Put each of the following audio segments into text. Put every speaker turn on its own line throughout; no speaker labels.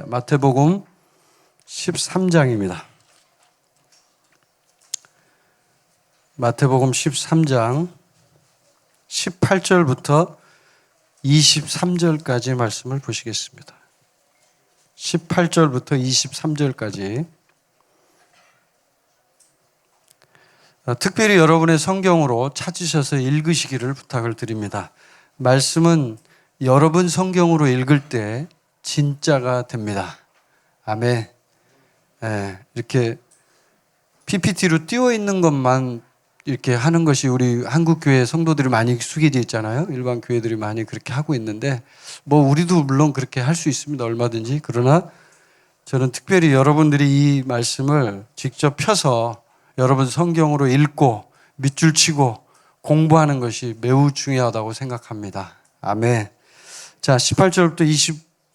마태복음 13장입니다. 마태복음 13장 18절부터 23절까지 말씀을 보시겠습니다. 18절부터 23절까지. 특별히 여러분의 성경으로 찾으셔서 읽으시기를 부탁을 드립니다. 말씀은 여러분 성경으로 읽을 때 진짜가 됩니다. 아멘. 이렇게 PPT로 띄워 있는 것만 이렇게 하는 것이 우리 한국 교회 성도들이 많이 숙여져 있잖아요. 일반 교회들이 많이 그렇게 하고 있는데 우리도 물론 그렇게 할 수 있습니다. 얼마든지. 그러나 저는 특별히 여러분들이 이 말씀을 직접 펴서 여러분 성경으로 읽고 밑줄 치고 공부하는 것이 매우 중요하다고 생각합니다. 아멘. 자, 18절부터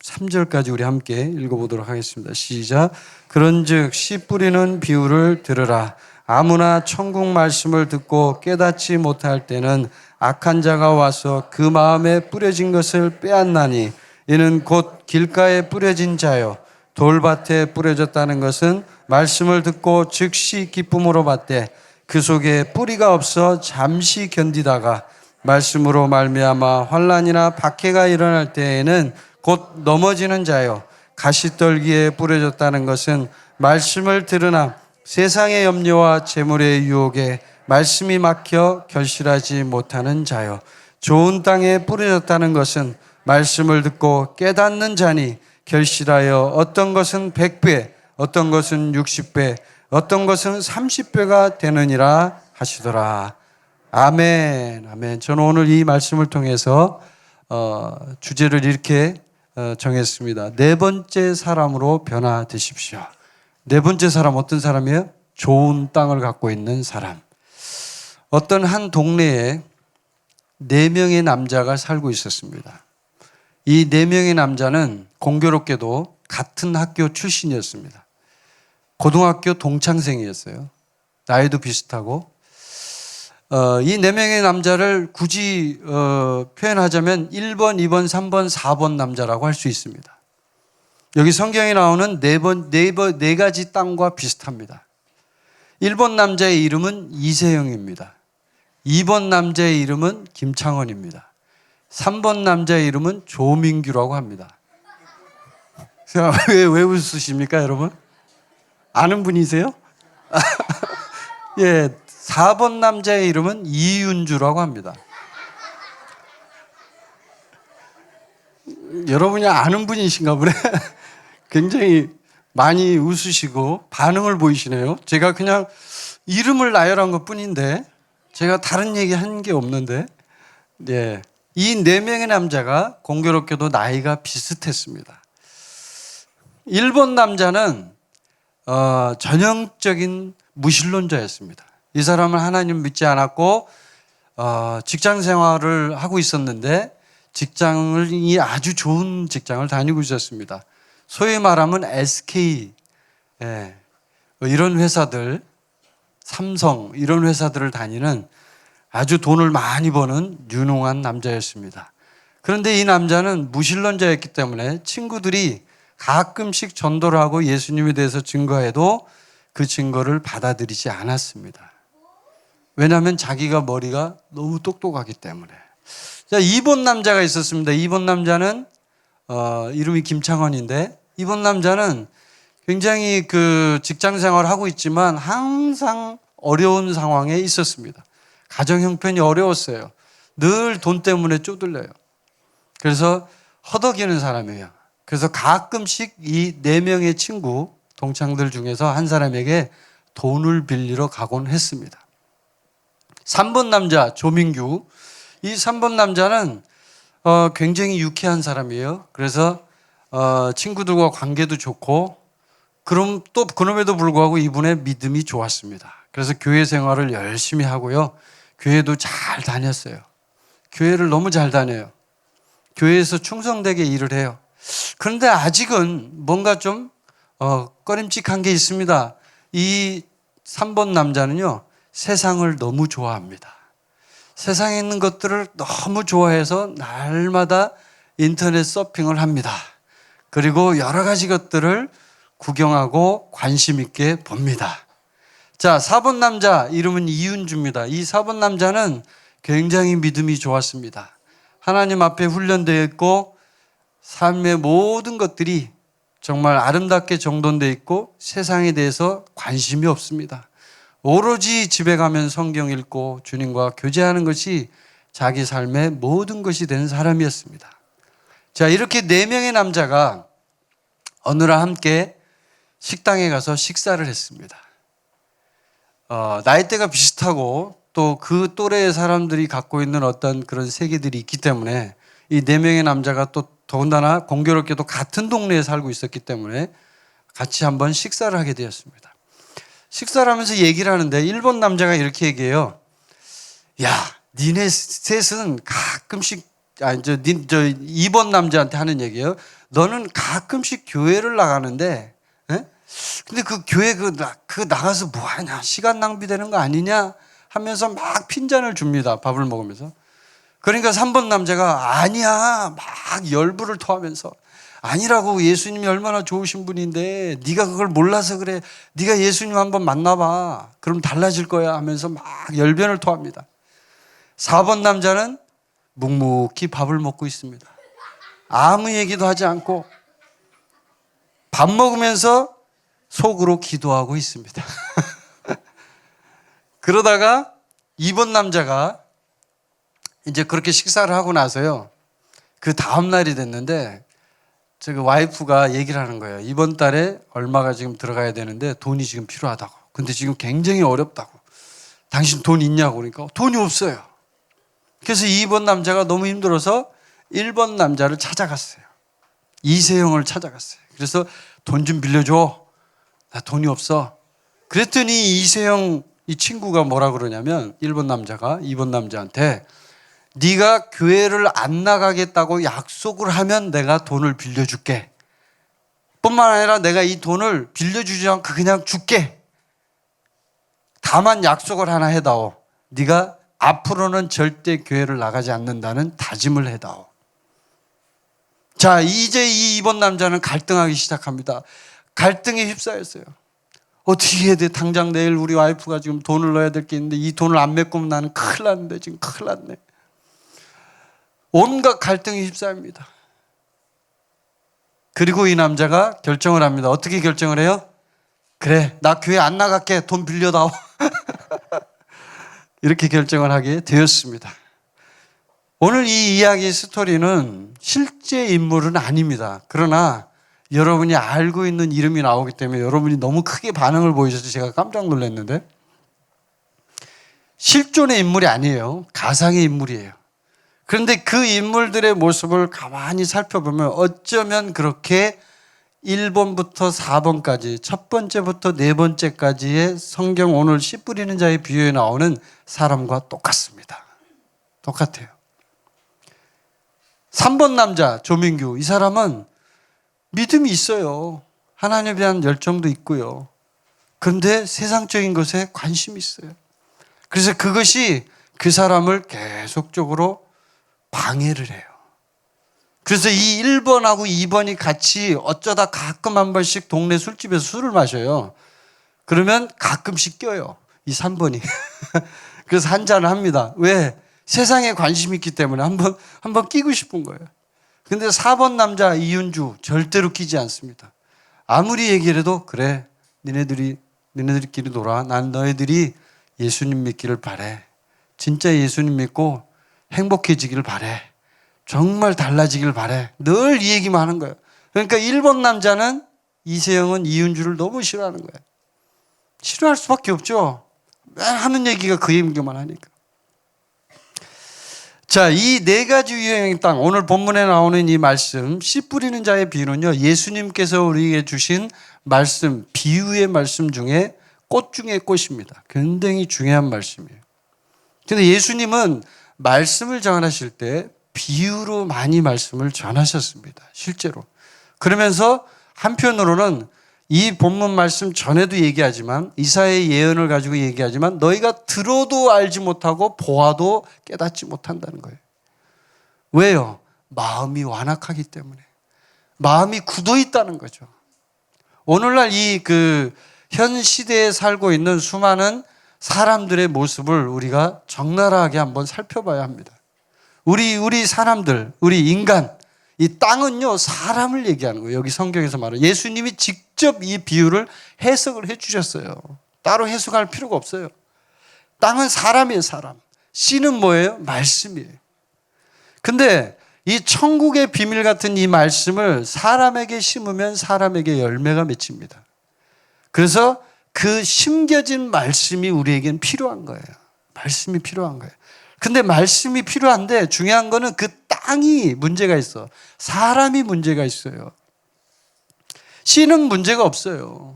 23절까지 우리 함께 읽어보도록 하겠습니다. 시작. 그런즉 씨 뿌리는 비유를 들으라. 아무나 천국 말씀을 듣고 깨닫지 못할 때는 악한 자가 와서 그 마음에 뿌려진 것을 빼앗나니 이는 곧 길가에 뿌려진 자요 돌밭에 뿌려졌다는 것은 말씀을 듣고 즉시 기쁨으로 받되 그 속에 뿌리가 없어 잠시 견디다가 말씀으로 말미암아 환난이나 박해가 일어날 때에는 곧 넘어지는 자요 가시떨기에 뿌려졌다는 것은 말씀을 들으나 세상의 염려와 재물의 유혹에 말씀이 막혀 결실하지 못하는 자요 좋은 땅에 뿌려졌다는 것은 말씀을 듣고 깨닫는 자니 결실하여 어떤 것은 100배, 어떤 것은 60배, 어떤 것은 30배가 되느니라 하시더라. 아멘. 아멘. 저는 오늘 이 말씀을 통해서 주제를 이렇게 정했습니다. 네 번째 사람으로 변화되십시오. 네 번째 사람 어떤 사람이에요? 좋은 땅을 갖고 있는 사람. 어떤 한 동네에 4명의 남자가 살고 있었습니다. 이 4명의 남자는 공교롭게도 같은 학교 출신이었습니다. 고등학교 동창생이었어요. 나이도 비슷하고. 이 4명의 남자를 굳이 표현하자면 1번, 2번, 3번, 4번 남자라고 할 수 있습니다. 여기 성경에 나오는 네 가지 땅과 비슷합니다. 1번 남자의 이름은 이세영입니다. 2번 남자의 이름은 김창원입니다. 3번 남자의 이름은 조민규라고 합니다. 왜 웃으십니까, 여러분? 아는 분이세요? 예, 4번 남자의 이름은 이윤주라고 합니다. 여러분이 아는 분이신가 보네. 굉장히 많이 웃으시고 반응을 보이시네요. 제가 그냥 이름을 나열한 것 뿐인데 제가 다른 얘기 한 게 없는데 예, 이 4명의 남자가 공교롭게도 나이가 비슷했습니다. 1번 남자는 전형적인 무신론자였습니다. 이 사람은 하나님 믿지 않았고 직장 생활을 하고 있었는데 직장이 아주 좋은 직장을 다니고 있었습니다. 소위 말하면 SK 이런 회사들, 삼성 이런 회사들을 다니는 아주 돈을 많이 버는 유능한 남자였습니다. 그런데 이 남자는 무신론자였기 때문에 친구들이 가끔씩 전도를 하고 예수님에 대해서 증거해도 그 증거를 받아들이지 않았습니다. 왜냐하면 자기가 머리가 너무 똑똑하기 때문에. 자, 2번 남자가 있었습니다. 2번 남자는 이름이 김창원인데 2번 남자는 굉장히 그 직장 생활을 하고 있지만 항상 어려운 상황에 있었습니다. 가정 형편이 어려웠어요. 늘 돈 때문에 쪼들려요. 그래서 허덕이는 사람이에요. 그래서 가끔씩 이 4명의 친구 동창들 중에서 한 사람에게 돈을 빌리러 가곤 했습니다. 3번 남자 조민규. 이 3번 남자는 굉장히 유쾌한 사람이에요. 그래서 친구들과 관계도 좋고 그럼에도 불구하고 이분의 믿음이 좋았습니다. 그래서 교회 생활을 열심히 하고요. 교회도 잘 다녔어요. 교회를 너무 잘 다녀요. 교회에서 충성되게 일을 해요. 그런데 아직은 뭔가 좀 꺼림칙한 게 있습니다. 이 3번 남자는요, 세상을 너무 좋아합니다. 세상에 있는 것들을 너무 좋아해서 날마다 인터넷 서핑을 합니다. 그리고 여러 가지 것들을 구경하고 관심 있게 봅니다. 자, 4번 남자 이름은 이윤주입니다. 이 4번 남자는 굉장히 믿음이 좋았습니다. 하나님 앞에 훈련되어 있고 삶의 모든 것들이 정말 아름답게 정돈되어 있고 세상에 대해서 관심이 없습니다. 오로지 집에 가면 성경 읽고 주님과 교제하는 것이 자기 삶의 모든 것이 된 사람이었습니다. 자, 이렇게 4명의 남자가 어느 날 함께 식당에 가서 식사를 했습니다. 나이대가 비슷하고 또 그 또래의 사람들이 갖고 있는 어떤 그런 세계들이 있기 때문에 이 4명의 남자가 또 더군다나 공교롭게도 같은 동네에 살고 있었기 때문에 같이 한번 식사를 하게 되었습니다. 식사를 하면서 얘기를 하는데 1번 남자가 이렇게 얘기해요. 야, 니네 셋은 가끔씩, 2번 남자한테 하는 얘기예요. 너는 가끔씩 교회를 나가는데, 에? 근데 그 교회 나가서 뭐 하냐? 시간 낭비되는 거 아니냐? 하면서 막 핀잔을 줍니다. 밥을 먹으면서. 그러니까 3번 남자가 아니야. 막 열불을 토하면서 아니라고 예수님이 얼마나 좋으신 분인데 네가 그걸 몰라서 그래. 네가 예수님 한번 만나봐. 그럼 달라질 거야 하면서 막 열변을 토합니다. 4번 남자는 묵묵히 밥을 먹고 있습니다. 아무 얘기도 하지 않고 밥 먹으면서 속으로 기도하고 있습니다. 그러다가 2번 남자가 이제 그렇게 식사를 하고 나서요. 그 다음 날이 됐는데 저 와이프가 얘기를 하는 거예요. 이번 달에 얼마가 지금 들어가야 되는데 돈이 지금 필요하다고. 근데 지금 굉장히 어렵다고. 당신 돈 있냐고 그러니까 돈이 없어요. 그래서 2번 남자가 너무 힘들어서 1번 남자를 찾아갔어요. 이세영을 찾아갔어요. 그래서 돈 좀 빌려줘. 나 돈이 없어. 그랬더니 이세영 이 친구가 뭐라 그러냐면 1번 남자가 2번 남자한테 네가 교회를 안 나가겠다고 약속을 하면 내가 돈을 빌려줄게. 뿐만 아니라 내가 이 돈을 빌려주지 않고 그냥 줄게. 다만 약속을 하나 해다오. 네가 앞으로는 절대 교회를 나가지 않는다는 다짐을 해다오. 자, 이제 이 2번 남자는 갈등하기 시작합니다. 갈등에 휩싸였어요. 어떻게 해야 돼? 당장 내일 우리 와이프가 지금 돈을 넣어야 될 게 있는데 이 돈을 안 메꾸면 나는 큰일 났는데 지금 큰일 났네. 온갖 갈등이 휩싸입니다. 그리고 이 남자가 결정을 합니다. 어떻게 결정을 해요? 그래, 나 교회 안 나갈게. 돈 빌려다오. 이렇게 결정을 하게 되었습니다. 오늘 이 이야기 스토리는 실제 인물은 아닙니다. 그러나 여러분이 알고 있는 이름이 나오기 때문에 여러분이 너무 크게 반응을 보이셔서 제가 깜짝 놀랐는데 실존의 인물이 아니에요. 가상의 인물이에요. 그런데 그 인물들의 모습을 가만히 살펴보면 어쩌면 그렇게 1번부터 4번까지 첫 번째부터 네 번째까지의 성경 오늘 씨 뿌리는 자의 비유에 나오는 사람과 똑같습니다. 똑같아요. 3번 남자 조민규, 이 사람은 믿음이 있어요. 하나님에 대한 열정도 있고요. 그런데 세상적인 것에 관심이 있어요. 그래서 그것이 그 사람을 계속적으로 방해를 해요. 그래서 이 1번하고 2번이 같이 어쩌다 가끔 한 번씩 동네 술집에서 술을 마셔요. 그러면 가끔씩 껴요. 이 3번이. 그래서 한 잔을 합니다. 왜? 세상에 관심이 있기 때문에 한번 끼고 싶은 거예요. 근데 4번 남자 이윤주 절대로 끼지 않습니다. 아무리 얘기를 해도 그래, 니네들끼리 놀아. 난 너희들이 예수님 믿기를 바래. 진짜 예수님 믿고 행복해지기를 바래. 정말 달라지길 바래. 늘 이 얘기만 하는 거예요. 그러니까 1번 남자는 이세영은 이윤주를 너무 싫어하는 거예요. 싫어할 수밖에 없죠. 맨 하는 얘기가 그 얘기만 하니까. 자, 이 네 가지 유형의 땅, 오늘 본문에 나오는 이 말씀, 씨 뿌리는 자의 비유는요, 예수님께서 우리에게 주신 말씀, 비유의 말씀 중에 꽃 중에 꽃입니다. 굉장히 중요한 말씀이에요. 근데 예수님은 말씀을 전하실 때 비유로 많이 말씀을 전하셨습니다. 실제로. 그러면서 한편으로는 이 본문 말씀 전에도 얘기하지만 이사야의 예언을 가지고 얘기하지만 너희가 들어도 알지 못하고 보아도 깨닫지 못한다는 거예요. 왜요? 마음이 완악하기 때문에. 마음이 굳어 있다는 거죠. 오늘날 현 시대에 살고 있는 수많은 사람들의 모습을 우리가 적나라하게 한번 살펴봐야 합니다. 우리 사람들, 우리 인간, 이 땅은요, 사람을 얘기하는 거예요. 여기 성경에서 말하는. 예수님이 직접 이 비유를 해석을 해 주셨어요. 따로 해석할 필요가 없어요. 땅은 사람이에요, 사람. 씨는 뭐예요? 말씀이에요. 근데 이 천국의 비밀 같은 이 말씀을 사람에게 심으면 사람에게 열매가 맺힙니다. 그래서 그 심겨진 말씀이 우리에겐 필요한 거예요. 말씀이 필요한 거예요. 근데 말씀이 필요한데 중요한 거는 그 땅이 문제가 있어. 사람이 문제가 있어요. 씨는 문제가 없어요.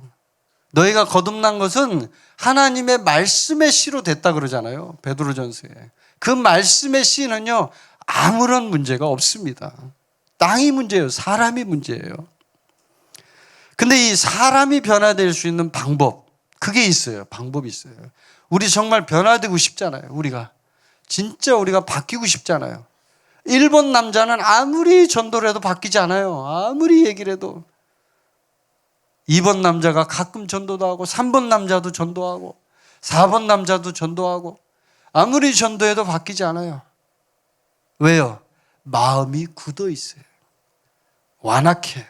너희가 거듭난 것은 하나님의 말씀의 씨로 됐다 그러잖아요. 베드로전서에. 그 말씀의 씨는요, 아무런 문제가 없습니다. 땅이 문제예요. 사람이 문제예요. 근데 이 사람이 변화될 수 있는 방법, 그게 있어요. 방법이 있어요. 우리 정말 변화되고 싶잖아요. 진짜 우리가 바뀌고 싶잖아요. 1번 남자는 아무리 전도를 해도 바뀌지 않아요. 아무리 얘기를 해도. 2번 남자가 가끔 전도도 하고 3번 남자도 전도하고 4번 남자도 전도하고 아무리 전도해도 바뀌지 않아요. 왜요? 마음이 굳어 있어요. 완악해요.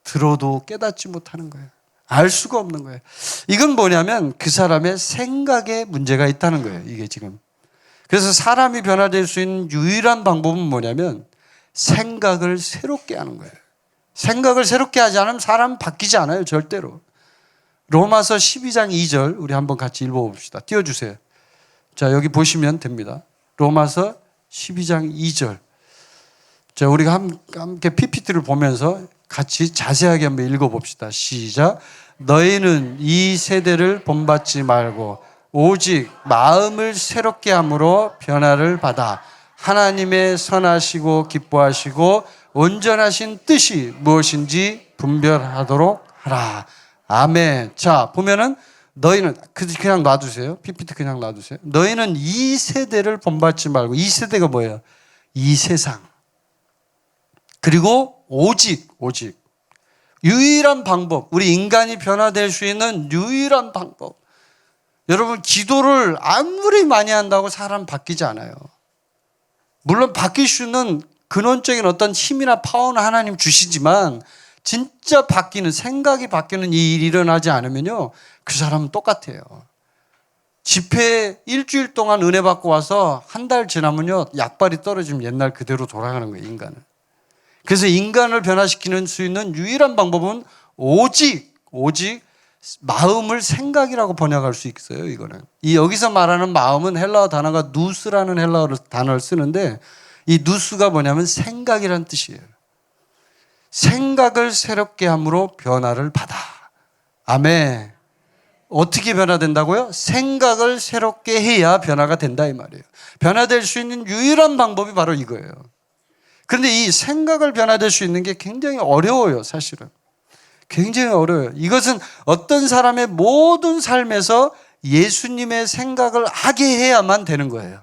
들어도 깨닫지 못하는 거예요. 알 수가 없는 거예요. 이건 뭐냐면 그 사람의 생각에 문제가 있다는 거예요. 이게 지금. 그래서 사람이 변화될 수 있는 유일한 방법은 뭐냐면 생각을 새롭게 하는 거예요. 생각을 새롭게 하지 않으면 사람은 바뀌지 않아요. 절대로. 로마서 12장 2절 우리 한번 같이 읽어봅시다. 띄워주세요. 자, 여기 보시면 됩니다. 로마서 12장 2절. 자, 우리가 함께 PPT를 보면서 같이 자세하게 한번 읽어봅시다. 시작. 너희는 이 세대를 본받지 말고 오직 마음을 새롭게 함으로 변화를 받아 하나님의 선하시고 기뻐하시고 온전하신 뜻이 무엇인지 분별하도록 하라. 아멘. 자, 보면은 너희는 그냥 놔두세요. PPT 그냥 놔두세요. 너희는 이 세대를 본받지 말고, 이 세대가 뭐예요? 이 세상. 그리고 오직 유일한 방법, 우리 인간이 변화될 수 있는 유일한 방법. 여러분, 기도를 아무리 많이 한다고 사람 바뀌지 않아요. 물론 바뀔 수 있는 근원적인 어떤 힘이나 파워는 하나님 주시지만 진짜 생각이 바뀌는 이 일이 일어나지 않으면요, 그 사람은 똑같아요. 집회 일주일 동안 은혜 받고 와서 한 달 지나면요, 약발이 떨어지면 옛날 그대로 돌아가는 거예요, 인간은. 그래서 인간을 변화시키는 수 있는 유일한 방법은 오직 마음을 생각이라고 번역할 수 있어요. 이거는 이 여기서 말하는 마음은 헬라어 단어가 누스라는 헬라어 단어를 쓰는데 이 누스가 뭐냐면 생각이란 뜻이에요. 생각을 새롭게 함으로 변화를 받아. 아멘. 어떻게 변화된다고요? 생각을 새롭게 해야 변화가 된다 이 말이에요. 변화될 수 있는 유일한 방법이 바로 이거예요. 그런데 이 생각을 변화될 수 있는 게 굉장히 어려워요. 사실은 굉장히 어려워요. 이것은 어떤 사람의 모든 삶에서 예수님의 생각을 하게 해야만 되는 거예요.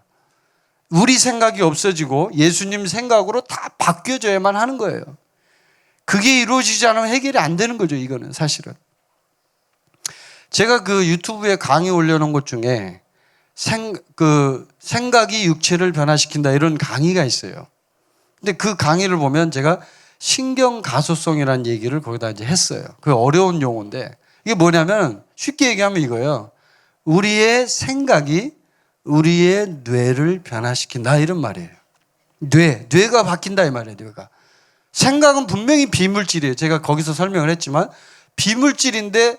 우리 생각이 없어지고 예수님 생각으로 다 바뀌어져야만 하는 거예요. 그게 이루어지지 않으면 해결이 안 되는 거죠. 이거는 사실은. 제가 그 유튜브에 강의 올려놓은 것 중에 생각이 육체를 변화시킨다 이런 강의가 있어요. 근데 그 강의를 보면 제가 신경가소성이라는 얘기를 거기다 이제 했어요. 그 어려운 용어인데 이게 뭐냐면 쉽게 얘기하면 이거예요. 우리의 생각이 우리의 뇌를 변화시킨다 이런 말이에요. 뇌가 바뀐다 이 말이에요. 뇌가. 생각은 분명히 비물질이에요. 제가 거기서 설명을 했지만 비물질인데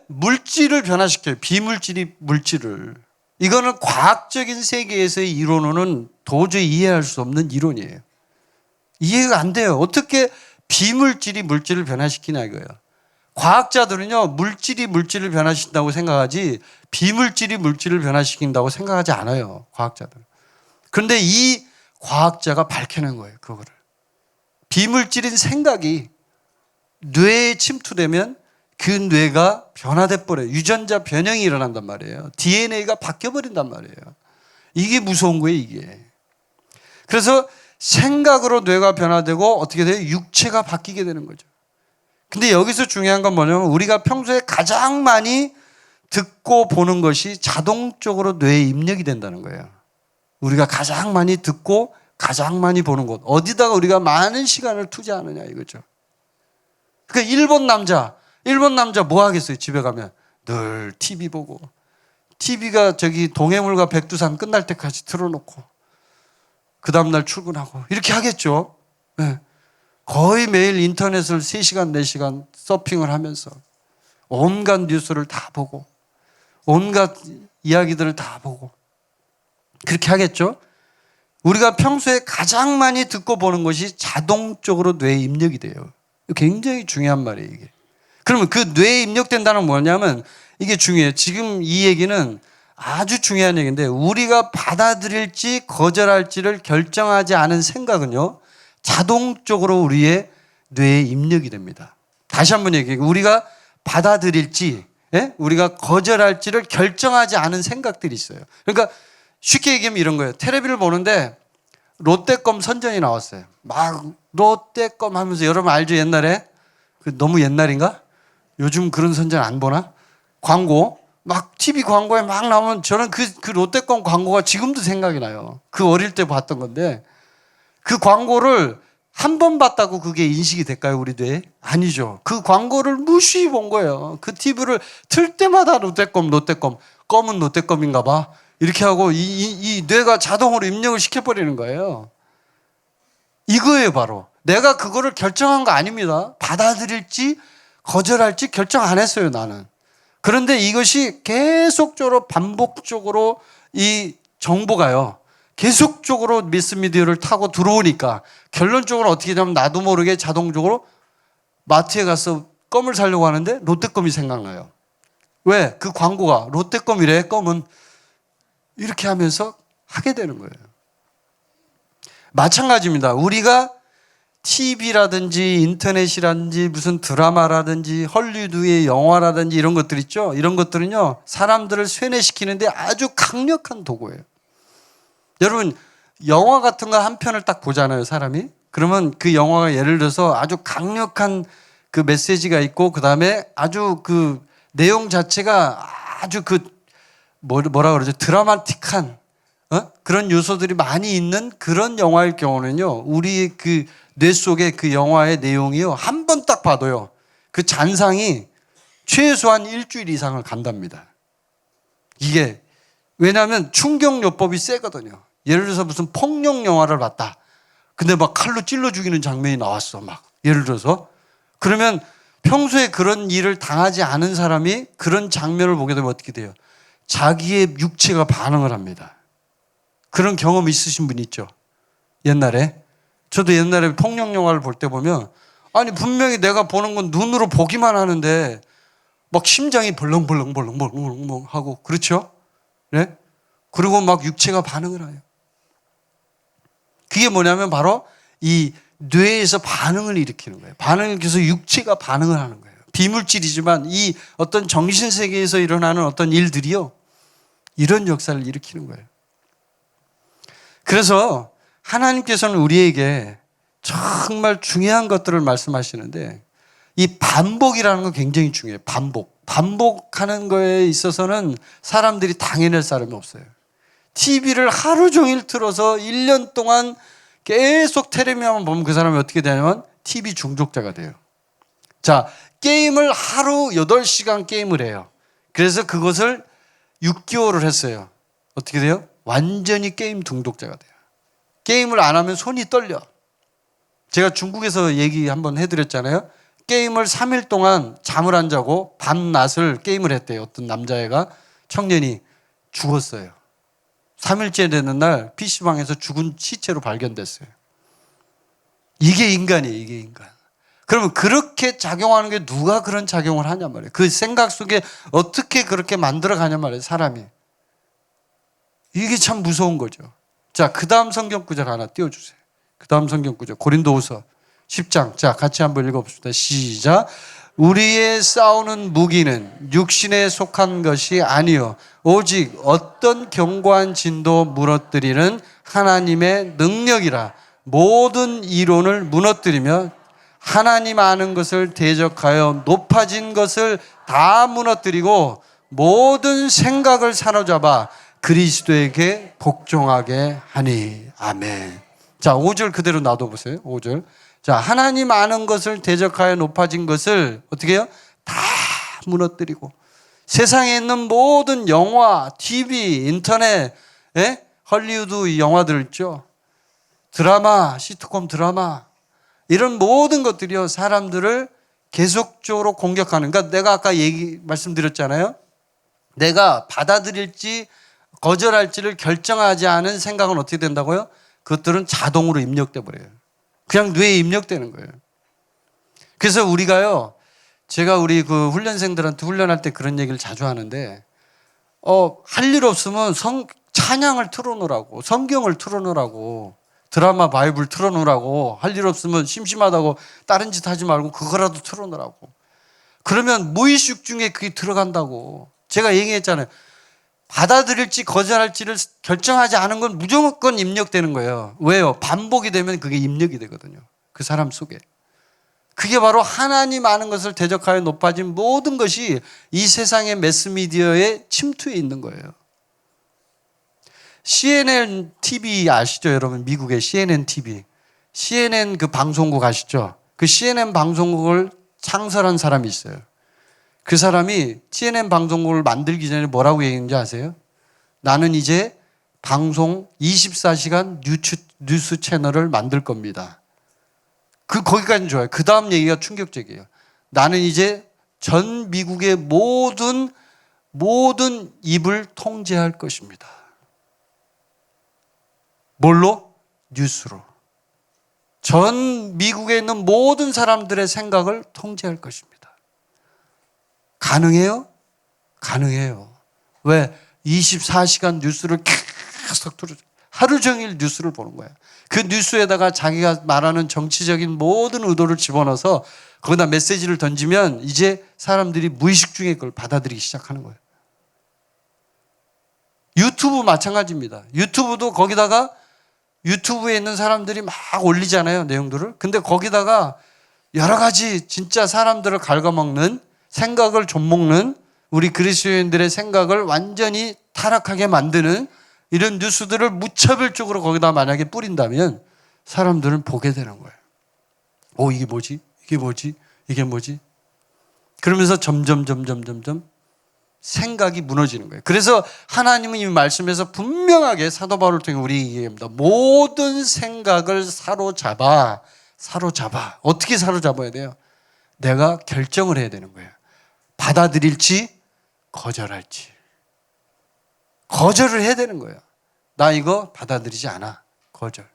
물질을 변화시켜요. 비물질이 물질을. 이거는 과학적인 세계에서의 이론으로는 도저히 이해할 수 없는 이론이에요. 이해가 안 돼요. 어떻게 비물질이 물질을 변화시키냐 이거예요. 과학자들은요, 물질이 물질을 변화시킨다고 생각하지 비물질이 물질을 변화시킨다고 생각하지 않아요. 과학자들은. 그런데 이 과학자가 밝혀낸 거예요. 그거를. 비물질인 생각이 뇌에 침투되면 그 뇌가 변화돼 버려요. 유전자 변형이 일어난단 말이에요. DNA가 바뀌어 버린단 말이에요. 이게 무서운 거예요, 이게. 그래서 생각으로 뇌가 변화되고 어떻게 돼요? 육체가 바뀌게 되는 거죠. 근데 여기서 중요한 건 뭐냐면 우리가 평소에 가장 많이 듣고 보는 것이 자동적으로 뇌에 입력이 된다는 거예요. 우리가 가장 많이 듣고 가장 많이 보는 곳, 어디다가 우리가 많은 시간을 투자하느냐 이거죠. 그러니까 일본 남자 뭐 하겠어요? 집에 가면 늘 TV 보고, TV가 저기 동해물과 백두산 끝날 때까지 틀어놓고 그 다음날 출근하고 이렇게 하겠죠. 네. 거의 매일 인터넷을 3시간, 4시간 서핑을 하면서 온갖 뉴스를 다 보고 온갖 이야기들을 다 보고 그렇게 하겠죠. 우리가 평소에 가장 많이 듣고 보는 것이 자동적으로 뇌에 입력이 돼요. 굉장히 중요한 말이에요, 이게. 그러면 그 뇌에 입력된다는 건 뭐냐면 이게 중요해요. 지금 이 얘기는 아주 중요한 얘기인데 우리가 받아들일지 거절할지를 결정하지 않은 생각은요, 자동적으로 우리의 뇌에 입력이 됩니다. 다시 한번 얘기해요. 우리가 받아들일지, 우리가 거절할지를 결정하지 않은 생각들이 있어요. 그러니까 쉽게 얘기하면 이런 거예요. 텔레비를 보는데 롯데껌 선전이 나왔어요. 막 롯데껌 하면서 여러분 알죠? 옛날에? 너무 옛날인가? 요즘 그런 선전 안 보나? 광고. 막 TV 광고에 막 나오면 저는 그 롯데껌 광고가 지금도 생각이 나요. 그 어릴 때 봤던 건데 그 광고를 한 번 봤다고 그게 인식이 될까요, 우리 뇌에? 아니죠. 그 광고를 무시히 본 거예요. 그 TV를 틀 때마다 롯데껌, 껌은 롯데껌인가 봐. 이렇게 하고 이 뇌가 자동으로 입력을 시켜버리는 거예요. 이거예요, 바로. 내가 그거를 결정한 거 아닙니다. 받아들일지 거절할지 결정 안 했어요, 나는. 그런데 이것이 계속적으로 반복적으로 이 정보가요, 계속적으로 매스미디어를 타고 들어오니까 결론적으로 어떻게 되냐면 나도 모르게 자동적으로 마트에 가서 껌을 사려고 하는데 롯데껌이 생각나요. 왜? 그 광고가 롯데껌이래, 껌은. 이렇게 하면서 하게 되는 거예요. 마찬가지입니다. 우리가 TV라든지 인터넷이라든지 무슨 드라마라든지 헐리우드의 영화라든지 이런 것들 있죠. 이런 것들은요, 사람들을 쇠뇌시키는데 아주 강력한 도구예요. 여러분, 영화 같은 거 한 편을 딱 보잖아요, 사람이. 그러면 그 영화가 예를 들어서 아주 강력한 그 메시지가 있고 그 다음에 아주 그 내용 자체가 아주 뭐라 그러죠? 드라마틱한 그런 요소들이 많이 있는 그런 영화일 경우는요, 우리 그 뇌 속에 그 영화의 내용이요, 한 번 딱 봐도요, 그 잔상이 최소한 일주일 이상을 간답니다. 이게 왜냐하면 충격요법이 세거든요. 예를 들어서 무슨 폭력 영화를 봤다. 근데 막 칼로 찔러 죽이는 장면이 나왔어, 막. 예를 들어서. 그러면 평소에 그런 일을 당하지 않은 사람이 그런 장면을 보게 되면 어떻게 돼요? 자기의 육체가 반응을 합니다. 그런 경험 있으신 분 있죠? 옛날에. 저도 옛날에 폭력 영화를 볼 때 보면, 아니 분명히 내가 보는 건 눈으로 보기만 하는데 막 심장이 벌렁벌렁 하고, 그렇죠? 네? 그리고 막 육체가 반응을 해요. 그게 뭐냐면 바로 이 뇌에서 반응을 일으키는 거예요. 반응을 일으켜서 육체가 반응을 하는 거예요. 비물질이지만 이 어떤 정신세계에서 일어나는 어떤 일들이요, 이런 역사를 일으키는 거예요. 그래서 하나님께서는 우리에게 정말 중요한 것들을 말씀하시는데 이 반복이라는 건 굉장히 중요해요. 반복하는 거에 있어서는 사람들이 당해낼 사람이 없어요. TV를 하루 종일 틀어서 1년 동안 계속 텔레비만 보면 그 사람이 어떻게 되냐면 TV 중독자가 돼요. 자, 게임을 하루 8시간 게임을 해요. 그래서 그것을 6개월을 했어요. 어떻게 돼요? 완전히 게임 중독자가 돼요. 게임을 안 하면 손이 떨려. 제가 중국에서 얘기 한번 해드렸잖아요. 게임을 3일 동안 잠을 안 자고 밤낮을 게임을 했대요. 어떤 남자애가, 청년이 죽었어요. 3일째 되는 날 PC방에서 죽은 시체로 발견됐어요. 이게 인간이에요, 이게 인간. 그러면 그렇게 작용하는 게 누가 그런 작용을 하냐 말이에요. 그 생각 속에 어떻게 그렇게 만들어 가냐 말이에요, 사람이. 이게 참 무서운 거죠. 자, 그 다음 성경 구절 하나 띄워주세요. 그 다음 성경 구절, 고린도후서 10장. 자, 같이 한번 읽어봅시다. 시작. 우리의 싸우는 무기는 육신에 속한 것이 아니요 오직 어떤 견고한 진도 무너뜨리는 하나님의 능력이라. 모든 이론을 무너뜨리며 하나님 아는 것을 대적하여 높아진 것을 다 무너뜨리고 모든 생각을 사로잡아 그리스도에게 복종하게 하니. 아멘. 자, 5절 그대로 놔둬보세요. 5절. 자, 하나님 아는 것을 대적하여 높아진 것을 어떻게 해요? 다 무너뜨리고 세상에 있는 모든 영화, TV, 인터넷, 헐리우드 영화들 있죠. 드라마, 시트콤 드라마, 이런 모든 것들이요, 사람들을 계속적으로 공격하는. 그러니까 내가 아까 말씀드렸잖아요. 내가 받아들일지 거절할지를 결정하지 않은 생각은 어떻게 된다고요? 그것들은 자동으로 입력돼 버려요. 그냥 뇌에 입력되는 거예요. 그래서 우리가요, 제가 우리 그 훈련생들한테 훈련할 때 그런 얘기를 자주 하는데, 할 일 없으면 찬양을 틀어놓으라고, 성경을 틀어놓으라고, 드라마 바이블 틀어놓으라고, 할 일 없으면 심심하다고 다른 짓 하지 말고 그거라도 틀어놓으라고. 그러면 무의식 중에 그게 들어간다고. 제가 얘기했잖아요. 받아들일지 거절할지를 결정하지 않은 건 무조건 입력되는 거예요. 왜요? 반복이 되면 그게 입력이 되거든요. 그 사람 속에. 그게 바로 하나님 아는 것을 대적하여 높아진 모든 것이 이 세상의 매스미디어에 침투해 있는 거예요. CNN TV 아시죠, 여러분? 미국의 CNN TV. CNN 그 방송국 아시죠? 그 CNN 방송국을 창설한 사람이 있어요. 그 사람이 CNN 방송국을 만들기 전에 뭐라고 얘기했는지 아세요? 나는 이제 방송 24시간 뉴스 채널을 만들 겁니다. 거기까지는 좋아요. 그 다음 얘기가 충격적이에요. 나는 이제 전 미국의 모든 입을 통제할 것입니다. 뭘로? 뉴스로. 전 미국에 있는 모든 사람들의 생각을 통제할 것입니다. 가능해요? 가능해요. 왜? 24시간 뉴스를 계속 하루 종일 뉴스를 보는 거예요. 그 뉴스에다가 자기가 말하는 정치적인 모든 의도를 집어넣어서 거기다 메시지를 던지면 이제 사람들이 무의식 중에 그걸 받아들이기 시작하는 거예요. 유튜브 마찬가지입니다. 유튜브도 거기다가 유튜브에 있는 사람들이 막 올리잖아요, 내용들을. 근데 거기다가 여러 가지 진짜 사람들을 갉아먹는, 생각을 좀먹는, 우리 그리스도인들의 생각을 완전히 타락하게 만드는 이런 뉴스들을 무차별적으로 거기다 만약에 뿌린다면 사람들은 보게 되는 거예요. 이게 뭐지? 이게 뭐지? 이게 뭐지? 그러면서 점점 생각이 무너지는 거예요. 그래서 하나님은 이 말씀에서 분명하게 사도 바울을 통해 우리에게 얘기합니다. 모든 생각을 사로잡아. 어떻게 사로잡아야 돼요? 내가 결정을 해야 되는 거예요. 받아들일지 거절할지. 거절을 해야 되는 거예요. 나 이거 받아들이지 않아. 거절.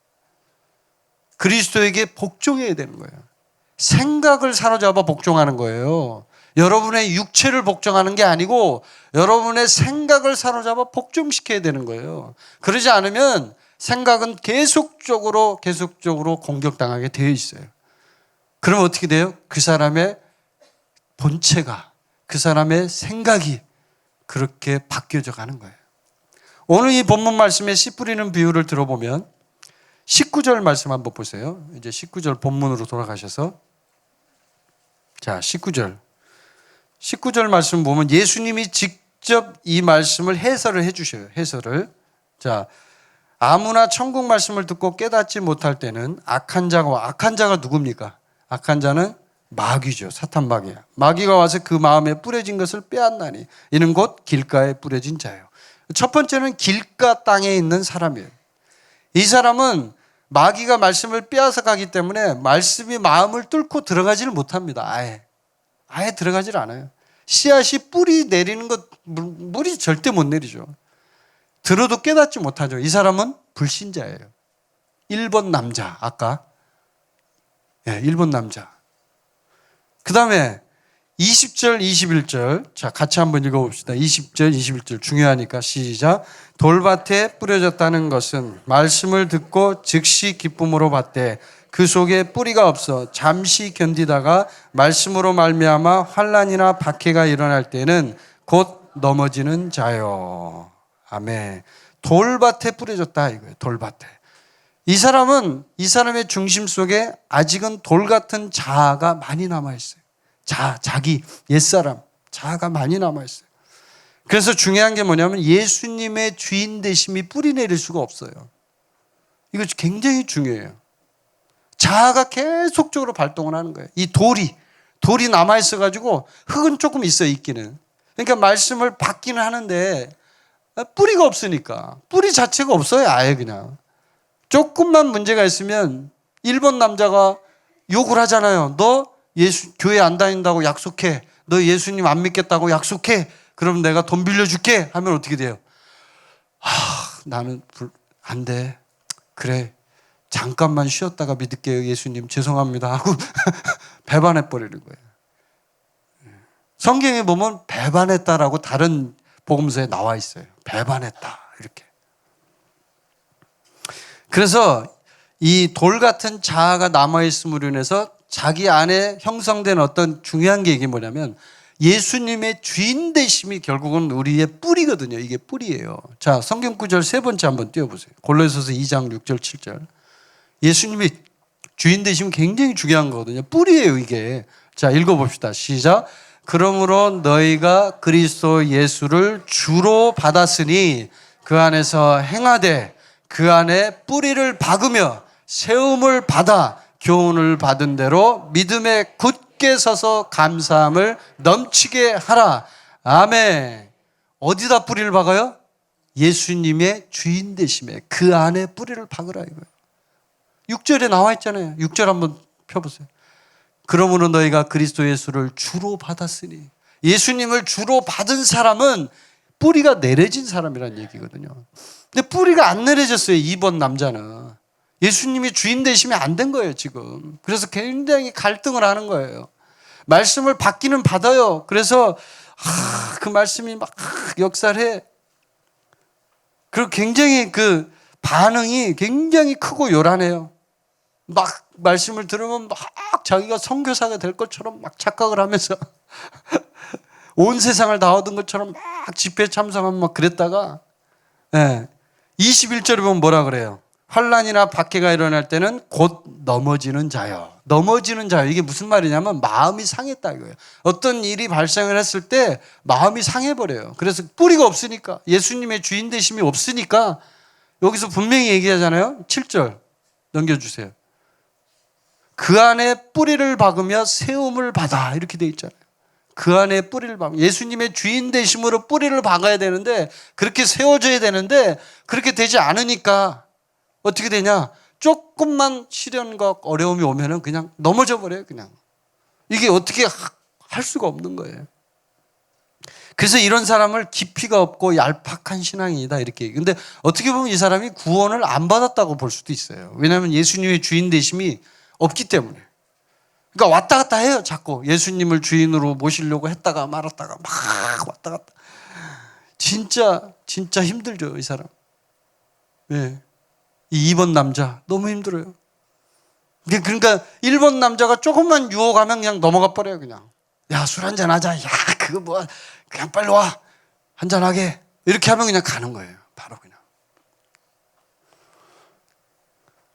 그리스도에게 복종해야 되는 거예요. 생각을 사로잡아 복종하는 거예요. 여러분의 육체를 복종하는 게 아니고 여러분의 생각을 사로잡아 복종시켜야 되는 거예요. 그러지 않으면 생각은 계속적으로 공격당하게 되어 있어요. 그럼 어떻게 돼요? 그 사람의 본체가, 그 사람의 생각이 그렇게 바뀌어져 가는 거예요. 오늘 이 본문 말씀에 씨 뿌리는 비유를 들어보면 19절 말씀 한번 보세요. 이제 19절 본문으로 돌아가셔서, 자, 19절 말씀 보면 예수님이 직접 이 말씀을 해설을 해주셔요. 해설을. 자, 아무나 천국 말씀을 듣고 깨닫지 못할 때는 악한 자가 누굽니까? 악한 자는 마귀죠. 사탄 마귀야. 마귀가 와서 그 마음에 뿌려진 것을 빼앗나니 이는 곧 길가에 뿌려진 자예요. 첫 번째는 길가 땅에 있는 사람이에요. 이 사람은 마귀가 말씀을 빼앗아 가기 때문에 말씀이 마음을 뚫고 들어가지를 못합니다. 아예 들어가질 않아요. 씨앗이 뿌리 내리는 것, 물이 절대 못 내리죠. 들어도 깨닫지 못하죠. 이 사람은 불신자예요. 1번 남자, 아까. 1번 남자. 그 다음에 20절, 21절. 자, 같이 한번 읽어봅시다. 20절, 21절. 중요하니까 시작. 돌밭에 뿌려졌다는 것은 말씀을 듣고 즉시 기쁨으로 받되 그 속에 뿌리가 없어 잠시 견디다가 말씀으로 말미암아 환난이나 박해가 일어날 때는 곧 넘어지는 자요. 아멘. 돌밭에 뿌려졌다 이거예요. 돌밭에. 이 사람의 중심 속에 아직은 돌 같은 자아가 많이 남아있어요. 자기, 옛사람, 자아가 많이 남아있어요. 그래서 중요한 게 뭐냐면 예수님의 주인 되심이 뿌리 내릴 수가 없어요. 이거 굉장히 중요해요. 자아가 계속적으로 발동을 하는 거예요. 이 돌이 남아있어가지고 흙은 조금 있어요, 있기는. 그러니까 말씀을 받기는 하는데 뿌리가 없으니까. 뿌리 자체가 없어요, 아예 그냥. 조금만 문제가 있으면 일본 남자가 욕을 하잖아요. 너 교회 안 다닌다고 약속해. 너 예수님 안 믿겠다고 약속해. 그럼 내가 돈 빌려줄게. 하면 어떻게 돼요? 나는 안 돼. 그래. 잠깐만 쉬었다가 믿을게요. 예수님 죄송합니다. 하고 배반해버리는 거예요. 성경에 보면 배반했다라고 다른 복음서에 나와 있어요. 배반했다. 이렇게. 그래서 이 돌 같은 자아가 남아있음으로 인해서 자기 안에 형성된 어떤 중요한 게 이게 뭐냐면 예수님의 주인 되심이 결국은 우리의 뿌리거든요. 이게 뿌리예요. 자, 성경 구절 세 번째 한번 띄워보세요. 골로새서 2장 6절 7절. 예수님이 주인 되시면 굉장히 중요한 거거든요. 뿌리예요, 이게. 자, 읽어봅시다. 시작. 그러므로 너희가 그리스도 예수를 주로 받았으니 그 안에서 행하되 그 안에 뿌리를 박으며 세움을 받아 교훈을 받은 대로 믿음에 굳게 서서 감사함을 넘치게 하라. 아멘. 어디다 뿌리를 박아요? 예수님의 주인 되심에 그 안에 뿌리를 박으라 이거예요. 6절에 나와 있잖아요. 6절 한번 펴보세요. 그러므로 너희가 그리스도 예수를 주로 받았으니. 예수님을 주로 받은 사람은 뿌리가 내려진 사람이라는 얘기거든요. 근데 뿌리가 안 내려졌어요. 2번 남자는. 예수님이 주인 되시면 안 된 거예요, 지금. 그래서 굉장히 갈등을 하는 거예요. 말씀을 받기는 받아요. 그래서 그 말씀이 막 역사를 해. 그리고 굉장히 그 반응이 굉장히 크고 요란해요. 막 말씀을 들으면 막 자기가 선교사가 될 것처럼 막 착각을 하면서 온 세상을 다 얻은 것처럼 막 집회에 참석하면 막 그랬다가 21절에 보면 뭐라 그래요? 환난이나 박해가 일어날 때는 곧 넘어지는 자요. 넘어지는 자요. 이게 무슨 말이냐면 마음이 상했다 이거예요. 어떤 일이 발생을 했을 때 마음이 상해버려요. 그래서 뿌리가 없으니까 예수님의 주인 되심이 없으니까 여기서 분명히 얘기하잖아요. 7절 넘겨주세요. 그 안에 뿌리를 박으며 세움을 받아 이렇게 돼 있잖아요. 그 안에 뿌리를 박으며 예수님의 주인 되심으로 뿌리를 박아야 되는데 그렇게 세워져야 되는데 그렇게 되지 않으니까 어떻게 되냐? 조금만 시련과 어려움이 오면은 그냥 넘어져 버려요, 그냥. 이게 어떻게 할 수가 없는 거예요. 그래서 이런 사람을 깊이가 없고 얄팍한 신앙이다 이렇게 얘기해요. 근데 어떻게 보면 이 사람이 구원을 안 받았다고 볼 수도 있어요. 왜냐하면 예수님의 주인 되심이 없기 때문에. 그러니까 왔다 갔다 해요, 자꾸. 예수님을 주인으로 모시려고 했다가 말았다가 막 왔다 갔다. 진짜 힘들죠, 이 사람. 네. 이 2번 남자 너무 힘들어요. 그러니까 1번 남자가 조금만 유혹하면 그냥 넘어가 버려요. 그냥 야, 술 한잔 하자. 야, 그거 뭐 그냥 빨리 와 한잔하게 이렇게 하면 그냥 가는 거예요. 바로 그냥.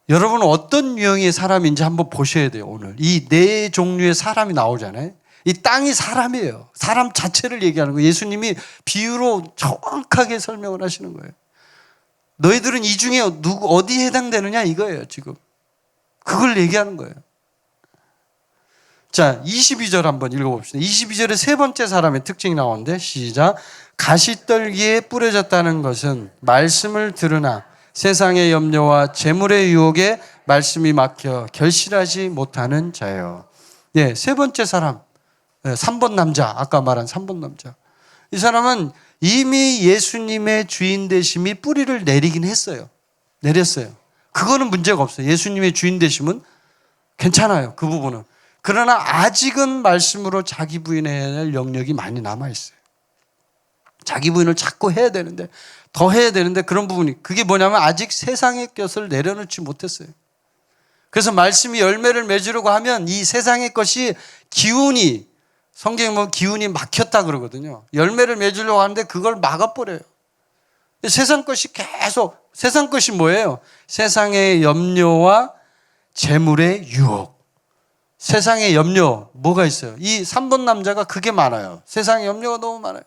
여러분은 어떤 유형의 사람인지 한번 보셔야 돼요. 오늘 이 네 종류의 사람이 나오잖아요. 이 땅이 사람이에요. 사람 자체를 얘기하는 거예요. 예수님이 비유로 정확하게 설명을 하시는 거예요. 너희들은 이 중에 어디에 해당되느냐 이거예요, 지금. 그걸 얘기하는 거예요. 자, 22절 한번 읽어봅시다. 22절에 세 번째 사람의 특징이 나오는데 시작. 가시떨기에 뿌려졌다는 것은 말씀을 들으나 세상의 염려와 재물의 유혹에 말씀이 막혀 결실하지 못하는 자예요. 예, 세 번째 사람. 3번 남자. 아까 말한 3번 남자. 이 사람은 이미 예수님의 주인 되심이 뿌리를 내리긴 했어요. 내렸어요. 그거는 문제가 없어요. 예수님의 주인 되심은 괜찮아요. 그 부분은. 그러나 아직은 말씀으로 자기 부인해야 할 영역이 많이 남아있어요. 자기 부인을 자꾸 해야 되는데 더 해야 되는데 그런 부분이 그게 뭐냐면 아직 세상의 것을 내려놓지 못했어요. 그래서 말씀이 열매를 맺으려고 하면 이 세상의 것이 기운이 성경에 보면 기운이 막혔다 그러거든요. 열매를 맺으려고 하는데 그걸 막아버려요. 세상 것이 계속, 세상 것이 뭐예요? 세상의 염려와 재물의 유혹. 세상의 염려 뭐가 있어요? 이 3번 남자가 그게 많아요. 세상의 염려가 너무 많아요.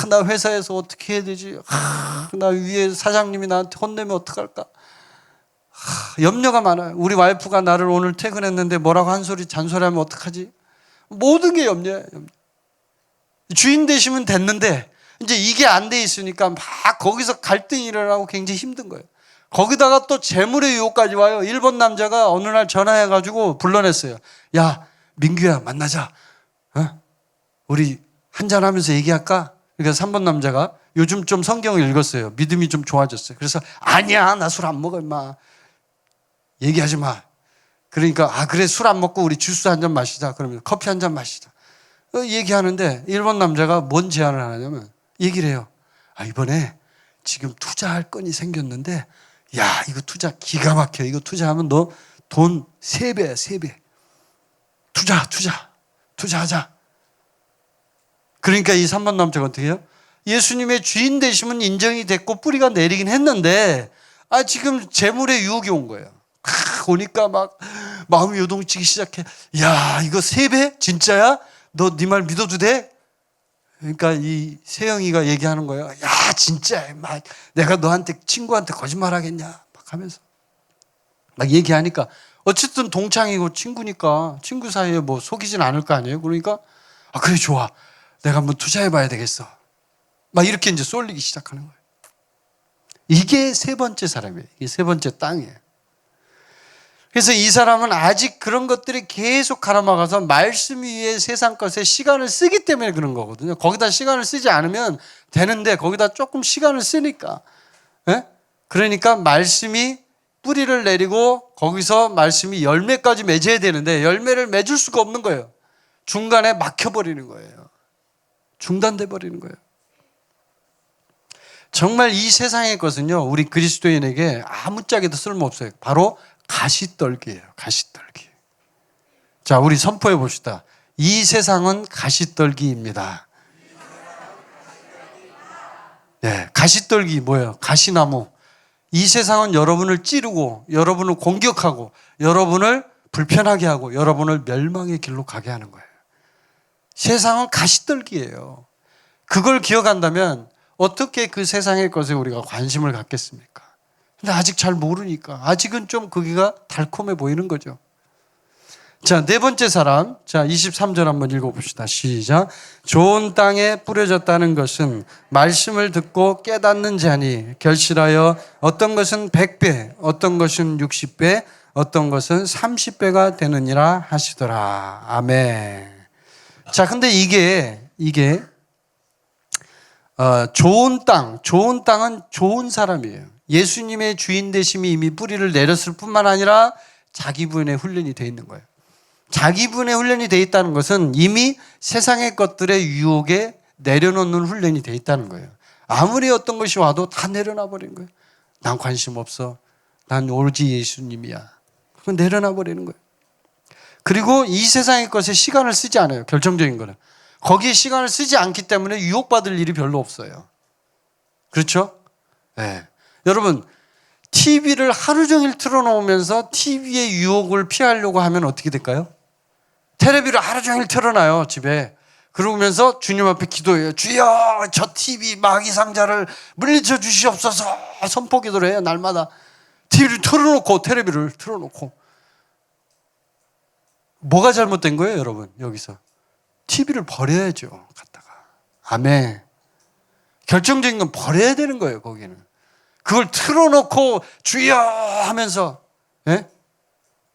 나 회사에서 어떻게 해야 되지? 나 위에 사장님이 나한테 혼내면 어떡할까? 염려가 많아요. 우리 와이프가 나를 오늘 퇴근했는데 뭐라고 한 소리 잔소리하면 어떡하지? 모든 게 염려예요. 주인 되시면 됐는데 이제 이게 안 돼 있으니까 막 거기서 갈등이 일어나고 굉장히 힘든 거예요. 거기다가 또 재물의 유혹까지 와요. 1번 남자가 어느 날 전화해가지고 불러냈어요. 야, 민규야, 만나자. 우리 한잔하면서 얘기할까? 그러니까 3번 남자가 요즘 좀 성경을 읽었어요. 믿음이 좀 좋아졌어요. 그래서 아니야, 나 술 안 먹어, 임마. 얘기하지 마. 그러니까 그래, 술 안 먹고 우리 주스 한 잔 마시자. 그러면 커피 한 잔 마시자. 얘기하는데 1번 남자가 뭔 제안을 하냐면 얘기를 해요. 이번에 지금 투자할 건이 생겼는데 야, 이거 투자 기가 막혀. 이거 투자하면 너 돈 3배야, 3배. 투자하자. 그러니까 이 3번 남자가 어떻게 해요? 예수님의 주인 되시면 인정이 됐고 뿌리가 내리긴 했는데 지금 재물의 유혹이 온 거예요. 오니까 막 마음이 요동치기 시작해. 야, 이거 3배? 진짜야? 너 네 말 믿어도 돼? 그러니까 이 세영이가 얘기하는 거예요. 야, 진짜 막 내가 너한테 친구한테 거짓말 하겠냐? 막 하면서 막 얘기하니까 어쨌든 동창이고 친구니까 친구 사이에 뭐 속이진 않을 거 아니에요. 그러니까 그래, 좋아. 내가 한번 투자해봐야 되겠어. 막 이렇게 이제 쏠리기 시작하는 거예요. 이게 세 번째 사람이에요. 이게 세 번째 땅이에요. 그래서 이 사람은 아직 그런 것들이 계속 가라막아서 말씀 위에 세상 것에 시간을 쓰기 때문에 그런 거거든요. 거기다 시간을 쓰지 않으면 되는데 거기다 조금 시간을 쓰니까. 그러니까 말씀이 뿌리를 내리고 거기서 말씀이 열매까지 맺어야 되는데 열매를 맺을 수가 없는 거예요. 중간에 막혀버리는 거예요. 중단돼 버리는 거예요. 정말 이 세상의 것은요, 우리 그리스도인에게 아무짝에도 쓸모없어요. 바로 가시떨기예요. 가시떨기. 자, 우리 선포해 봅시다. 이 세상은 가시떨기입니다. 네, 가시떨기 뭐예요? 가시나무. 이 세상은 여러분을 찌르고 여러분을 공격하고 여러분을 불편하게 하고 여러분을 멸망의 길로 가게 하는 거예요. 세상은 가시떨기예요. 그걸 기억한다면 어떻게 그 세상의 것에 우리가 관심을 갖겠습니까? 근데 아직 잘 모르니까 아직은 좀 거기가 달콤해 보이는 거죠. 자, 네 번째 사람. 자, 23절 한번 읽어봅시다. 시작. 좋은 땅에 뿌려졌다는 것은 말씀을 듣고 깨닫는 자니 결실하여 어떤 것은 100배, 어떤 것은 60배, 어떤 것은 30배가 되느니라 하시더라. 아멘. 자, 근데 이게 좋은 땅은 좋은 사람이에요. 예수님의 주인 되심이 이미 뿌리를 내렸을 뿐만 아니라 자기분의 훈련이 되어 있는 거예요. 자기분의 훈련이 되어 있다는 것은 이미 세상의 것들의 유혹에 내려놓는 훈련이 되어 있다는 거예요. 아무리 어떤 것이 와도 다 내려놔 버리는 거예요. 난 관심 없어. 난 오로지 예수님이야. 그건 내려놔 버리는 거예요. 그리고 이 세상의 것에 시간을 쓰지 않아요. 결정적인 거는. 거기에 시간을 쓰지 않기 때문에 유혹받을 일이 별로 없어요. 그렇죠? 네. 여러분, TV를 하루 종일 틀어놓으면서 TV의 유혹을 피하려고 하면 어떻게 될까요? 텔레비를 하루 종일 틀어놔요, 집에. 그러면서 주님 앞에 기도해요. 주여, 저 TV 마귀 상자를 물리쳐 주시옵소서. 선포 기도를 해요, 날마다. TV를 틀어놓고, 텔레비를 틀어놓고. 뭐가 잘못된 거예요, 여러분, 여기서? TV를 버려야죠, 갖다가. 아멘. 결정적인 건 버려야 되는 거예요, 거기는. 그걸 틀어놓고 주여 하면서, 예?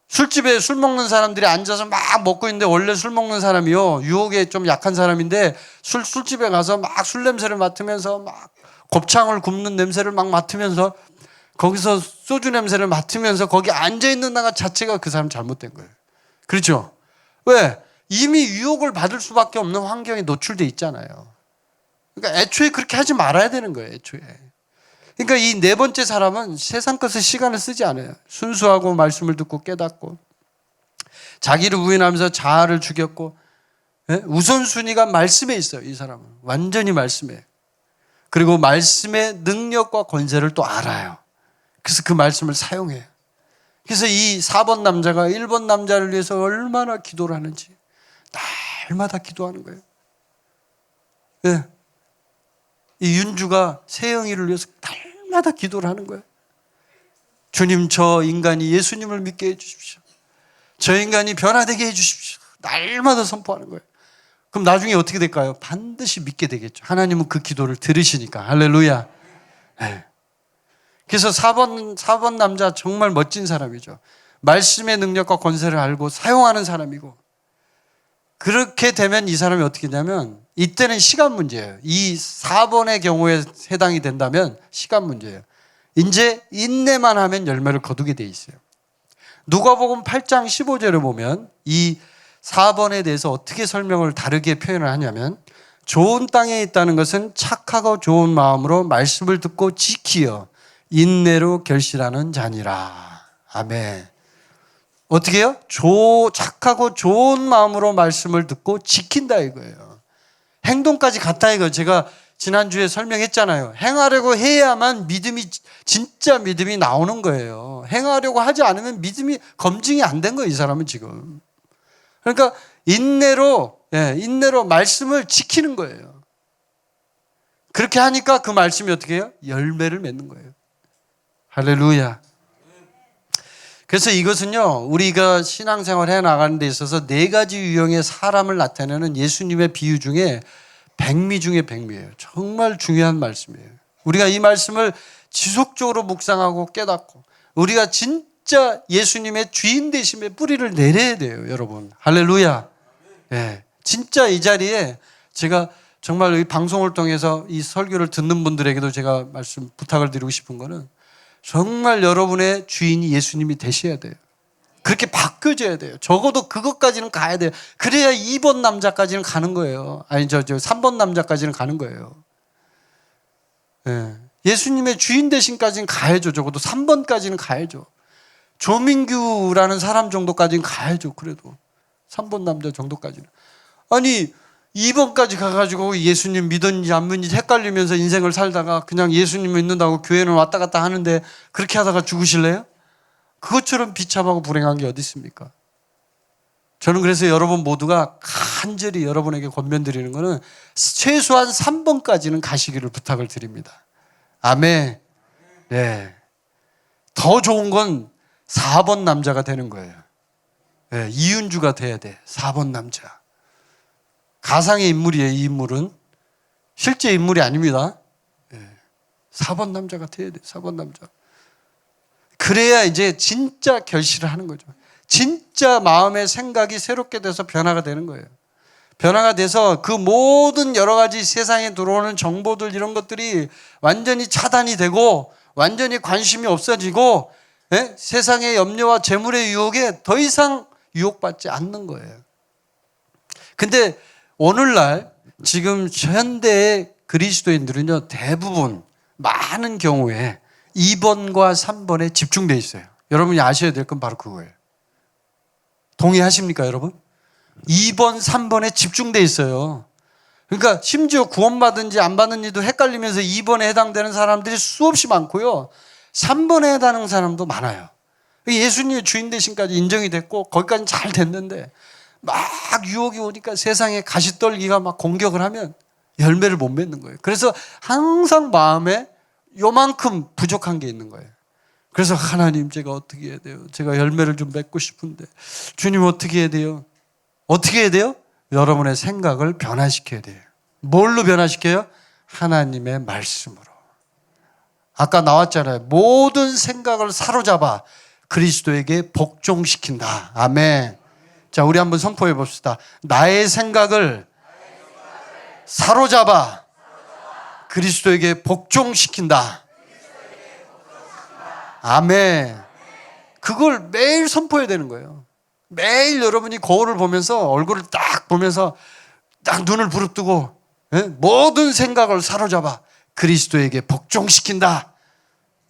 술집에 술 먹는 사람들이 앉아서 막 먹고 있는데 원래 술 먹는 사람이요, 유혹에 좀 약한 사람인데 술집에 가서 막 술 냄새를 맡으면서 막 곱창을 굽는 냄새를 막 맡으면서 거기서 소주 냄새를 맡으면서 거기 앉아있는 나가 자체가 그 사람 잘못된 거예요. 그렇죠? 왜? 이미 유혹을 받을 수밖에 없는 환경에 노출돼 있잖아요. 그러니까 애초에 그렇게 하지 말아야 되는 거예요, 애초에. 그러니까 이 네 번째 사람은 세상 것에 시간을 쓰지 않아요. 순수하고 말씀을 듣고 깨닫고 자기를 부인하면서 자아를 죽였고, 예? 우선순위가 말씀에 있어요. 이 사람은 완전히 말씀에. 그리고 말씀의 능력과 권세를 또 알아요. 그래서 그 말씀을 사용해요. 그래서 이 4번 남자가 1번 남자를 위해서 얼마나 기도를 하는지 날마다 기도하는 거예요. 네. 이 윤주가 세영이를 위해서 날마다 기도를 하는 거예요. 주님, 저 인간이 예수님을 믿게 해주십시오. 저 인간이 변화되게 해주십시오. 날마다 선포하는 거예요. 그럼 나중에 어떻게 될까요? 반드시 믿게 되겠죠. 하나님은 그 기도를 들으시니까. 할렐루야. 네. 그래서 4번 남자 정말 멋진 사람이죠. 말씀의 능력과 권세를 알고 사용하는 사람이고, 그렇게 되면 이 사람이 어떻게 되냐면 이때는 시간 문제예요. 이 4번의 경우에 해당이 된다면 시간 문제예요. 이제 인내만 하면 열매를 거두게 돼 있어요. 누가복음 8장 15절을 보면 이 4번에 대해서 어떻게 설명을 다르게 표현을 하냐면, 좋은 땅에 있다는 것은 착하고 좋은 마음으로 말씀을 듣고 지키어 인내로 결실하는 자니라. 아멘. 어떻게 해요? 착하고 좋은 마음으로 말씀을 듣고 지킨다 이거예요. 행동까지 갔다 이거. 제가 지난주에 설명했잖아요. 행하려고 해야만 진짜 믿음이 나오는 거예요. 행하려고 하지 않으면 믿음이 검증이 안 된 거예요, 이 사람은 지금. 그러니까 인내로 말씀을 지키는 거예요. 그렇게 하니까 그 말씀이 어떻게 해요? 열매를 맺는 거예요. 할렐루야. 그래서 이것은요, 우리가 신앙생활 해 나가는 데 있어서 4가지 유형의 사람을 나타내는 예수님의 비유 중에 백미 중에 백미예요. 정말 중요한 말씀이에요. 우리가 이 말씀을 지속적으로 묵상하고 깨닫고 우리가 진짜 예수님의 주인 되심의 뿌리를 내려야 돼요, 여러분. 할렐루야. 예. 진짜 이 자리에 제가 정말 이 방송을 통해서 이 설교를 듣는 분들에게도 제가 부탁을 드리고 싶은 거는, 정말 여러분의 주인이 예수님이 되셔야 돼요. 그렇게 바뀌어져야 돼요. 적어도 그것까지는 가야 돼요. 그래야 2번 남자까지는 가는 거예요. 아니, 3번 남자까지는 가는 거예요. 예. 예수님의 주인 되신까지는 가야죠. 적어도 3번까지는 가야죠. 조민규라는 사람 정도까지는 가야죠. 그래도 3번 남자 정도까지는. 아니, 2번까지 가가지고 예수님 믿었는지 안 믿는지 헷갈리면서 인생을 살다가 그냥 예수님 믿는다고 교회는 왔다 갔다 하는데 그렇게 하다가 죽으실래요? 그것처럼 비참하고 불행한 게 어디 있습니까? 저는 그래서 여러분 모두가 간절히 여러분에게 권면드리는 거는 최소한 3번까지는 가시기를 부탁을 드립니다. 아멘. 네. 더 좋은 건 4번 남자가 되는 거예요. 네. 이윤주가 돼야 돼. 4번 남자. 가상의 인물이에요. 이 인물은 실제 인물이 아닙니다. 4번 남자가 돼야 돼. 4번 남자. 그래야 이제 진짜 결실을 하는 거죠. 진짜 마음의 생각이 새롭게 돼서 변화가 되는 거예요. 변화가 돼서 그 모든 여러 가지 세상에 들어오는 정보들 이런 것들이 완전히 차단이 되고 완전히 관심이 없어지고, 세상의 염려와 재물의 유혹에 더 이상 유혹받지 않는 거예요. 근데 오늘날 지금 현대의 그리스도인들은요, 대부분 많은 경우에 2번과 3번에 집중되어 있어요. 여러분이 아셔야 될 건 바로 그거예요. 동의하십니까, 여러분? 2번, 3번에 집중되어 있어요. 그러니까 심지어 구원받은지 안 받는지도 헷갈리면서 2번에 해당되는 사람들이 수없이 많고요, 3번에 해당하는 사람도 많아요. 예수님의 주인 되신까지 인정이 됐고 거기까지는 잘 됐는데 막 유혹이 오니까 세상에 가시떨기가 막 공격을 하면 열매를 못 맺는 거예요. 그래서 항상 마음에 요만큼 부족한 게 있는 거예요. 그래서 하나님, 제가 어떻게 해야 돼요? 제가 열매를 좀 맺고 싶은데 주님 어떻게 해야 돼요? 어떻게 해야 돼요? 여러분의 생각을 변화시켜야 돼요. 뭘로 변화시켜요? 하나님의 말씀으로. 아까 나왔잖아요. 모든 생각을 사로잡아 그리스도에게 복종시킨다. 아멘. 자, 우리 한번 선포해 봅시다. 나의 생각을 사로잡아 그리스도에게 복종시킨다. 아멘. 그걸 매일 선포해야 되는 거예요. 매일 여러분이 거울을 보면서 얼굴을 딱 보면서 딱 눈을 부릅뜨고 모든 생각을 사로잡아 그리스도에게 복종시킨다.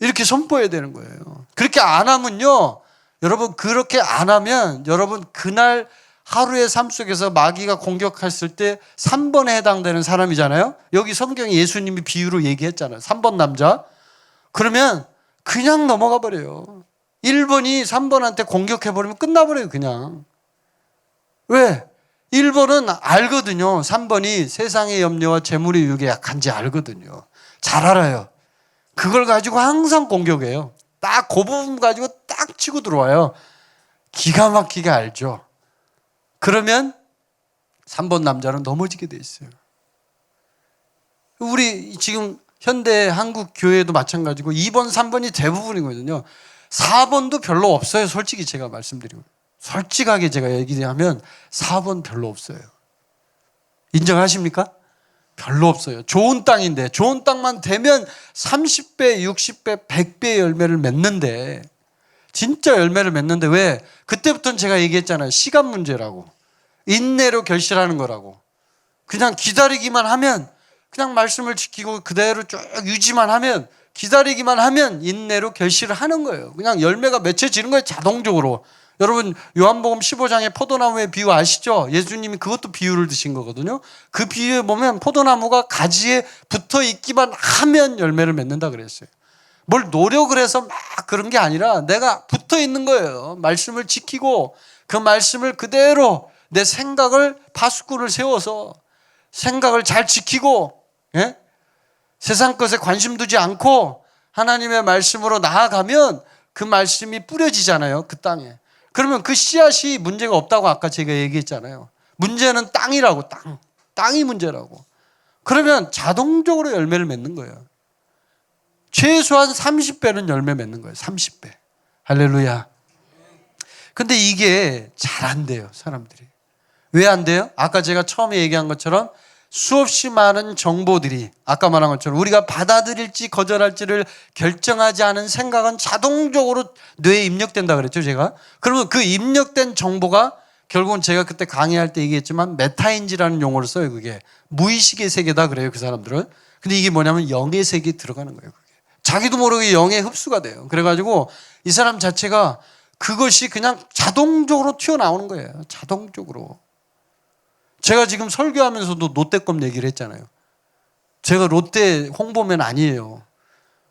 이렇게 선포해야 되는 거예요. 그렇게 안 하면요, 여러분, 그렇게 안 하면 여러분 그날 하루의 삶 속에서 마귀가 공격했을 때 3번에 해당되는 사람이잖아요. 여기 성경에 예수님이 비유로 얘기했잖아요. 3번 남자. 그러면 그냥 넘어가 버려요. 1번이 3번한테 공격해버리면 끝나버려요, 그냥. 왜? 1번은 알거든요. 3번이 세상의 염려와 재물의 유혹에 약한지 알거든요. 잘 알아요. 그걸 가지고 항상 공격해요. 딱 그 부분 가지고 딱 치고 들어와요. 기가 막히게 알죠. 그러면 3번 남자는 넘어지게 돼 있어요. 우리 지금 현대 한국 교회도 마찬가지고 2번, 3번이 대부분이거든요. 4번도 별로 없어요. 솔직히 제가 말씀드리고. 솔직하게 제가 얘기하면 4번 별로 없어요. 인정하십니까? 별로 없어요. 좋은 땅인데 좋은 땅만 되면 30배, 60배, 100배의 열매를 맺는데 진짜 열매를 맺는데 왜? 그때부터는 제가 얘기했잖아요. 시간 문제라고. 인내로 결실하는 거라고. 그냥 기다리기만 하면 그냥 말씀을 지키고 그대로 쭉 유지만 하면 기다리기만 하면 인내로 결실을 하는 거예요. 그냥 열매가 맺혀지는 거예요. 자동적으로. 여러분 요한복음 15장의 포도나무의 비유 아시죠? 예수님이 그것도 비유를 드신 거거든요. 그 비유에 보면 포도나무가 가지에 붙어 있기만 하면 열매를 맺는다 그랬어요. 뭘 노력을 해서 막 그런 게 아니라 내가 붙어 있는 거예요. 말씀을 지키고 그 말씀을 그대로 내 생각을 파수꾼을 세워서 생각을 잘 지키고 예? 세상 것에 관심 두지 않고 하나님의 말씀으로 나아가면 그 말씀이 뿌려지잖아요. 그 땅에. 그러면 그 씨앗이 문제가 없다고 아까 제가 얘기했잖아요. 문제는 땅이라고. 땅이 문제라고. 그러면 자동적으로 열매를 맺는 거예요. 최소한 30배는 열매 맺는 거예요. 30배. 할렐루야. 근데 이게 잘 안 돼요. 사람들이. 왜 안 돼요? 아까 제가 처음에 얘기한 것처럼 수없이 많은 정보들이 아까 말한 것처럼 우리가 받아들일지 거절할지를 결정하지 않은 생각은 자동적으로 뇌에 입력된다 그랬죠, 제가. 그러면 그 입력된 정보가 결국은 제가 그때 강의할 때 얘기했지만 메타인지라는 용어를 써요, 그게. 무의식의 세계다 그래요, 그 사람들은. 근데 이게 뭐냐면 영의 세계에 들어가는 거예요, 그게. 자기도 모르게 영에 흡수가 돼요. 그래가지고 이 사람 자체가 그것이 그냥 자동적으로 튀어나오는 거예요. 자동적으로. 제가 지금 설교하면서도 롯데껌 얘기를 했잖아요. 제가 롯데 홍보맨 아니에요.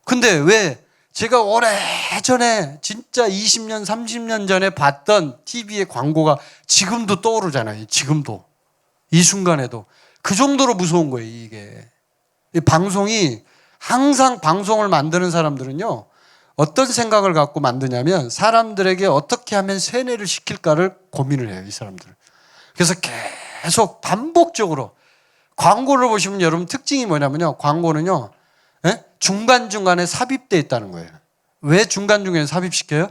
근데 왜 제가 오래전에 진짜 20년, 30년 전에 봤던 TV의 광고가 지금도 떠오르잖아요. 지금도. 이 순간에도. 그 정도로 무서운 거예요, 이게. 이 방송이 항상 방송을 만드는 사람들은요. 어떤 생각을 갖고 만드냐면 사람들에게 어떻게 하면 세뇌를 시킬까를 고민을 해요, 이 사람들. 그래서 계속 반복적으로 광고를 보시면 여러분 특징이 뭐냐면요. 광고는요. 중간중간에 삽입되어 있다는 거예요. 왜 중간중간에 삽입시켜요?